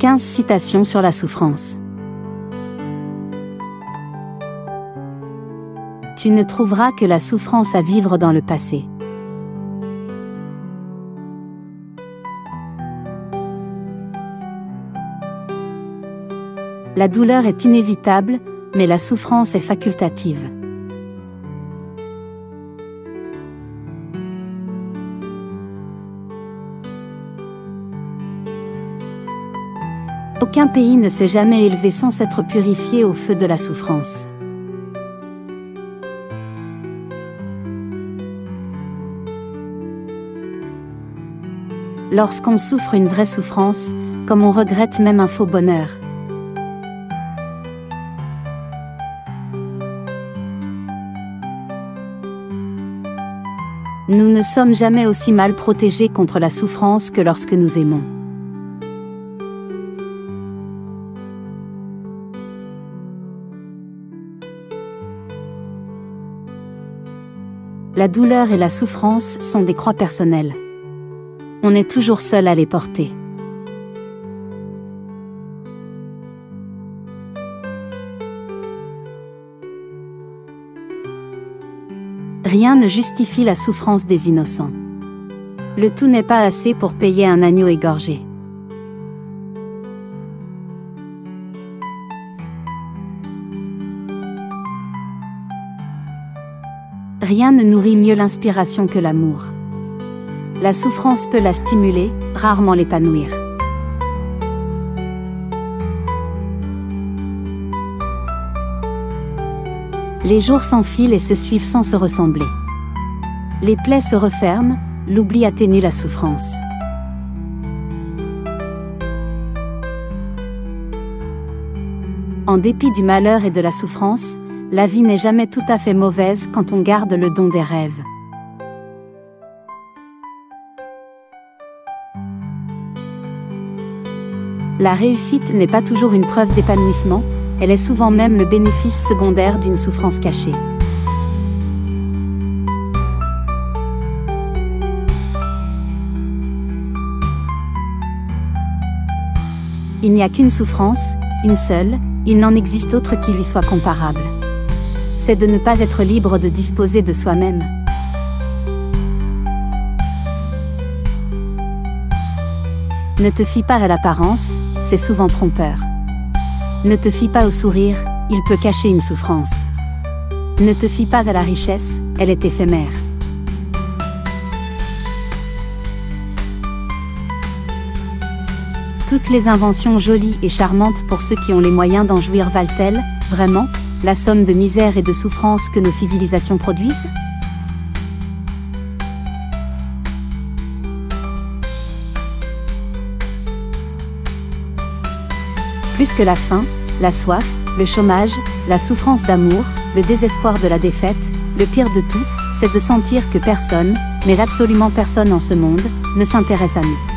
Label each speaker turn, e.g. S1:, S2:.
S1: 15 citations sur la souffrance. Tu ne trouveras que la souffrance à vivre dans le passé. La douleur est inévitable, mais la souffrance est facultative. Aucun pays ne s'est jamais élevé sans s'être purifié au feu de la souffrance. Lorsqu'on souffre une vraie souffrance, comme on regrette même un faux bonheur. Nous ne sommes jamais aussi mal protégés contre la souffrance que lorsque nous aimons. La douleur et la souffrance sont des croix personnelles. On est toujours seul à les porter. Rien ne justifie la souffrance des innocents. Le tout n'est pas assez pour payer un agneau égorgé. Rien ne nourrit mieux l'inspiration que l'amour. La souffrance peut la stimuler, rarement l'épanouir. Les jours s'enfilent et se suivent sans se ressembler. Les plaies se referment, l'oubli atténue la souffrance. En dépit du malheur et de la souffrance, la vie n'est jamais tout à fait mauvaise quand on garde le don des rêves. La réussite n'est pas toujours une preuve d'épanouissement, elle est souvent même le bénéfice secondaire d'une souffrance cachée. Il n'y a qu'une souffrance, une seule, il n'en existe autre qui lui soit comparable. C'est de ne pas être libre de disposer de soi-même. Ne te fie pas à l'apparence, c'est souvent trompeur. Ne te fie pas au sourire, il peut cacher une souffrance. Ne te fie pas à la richesse, elle est éphémère. Toutes les inventions jolies et charmantes pour ceux qui ont les moyens d'en jouir valent-elles, vraiment, la somme de misère et de souffrance que nos civilisations produisent ? Plus que la faim, la soif, le chômage, la souffrance d'amour, le désespoir de la défaite, le pire de tout, c'est de sentir que personne, mais absolument personne en ce monde, ne s'intéresse à nous.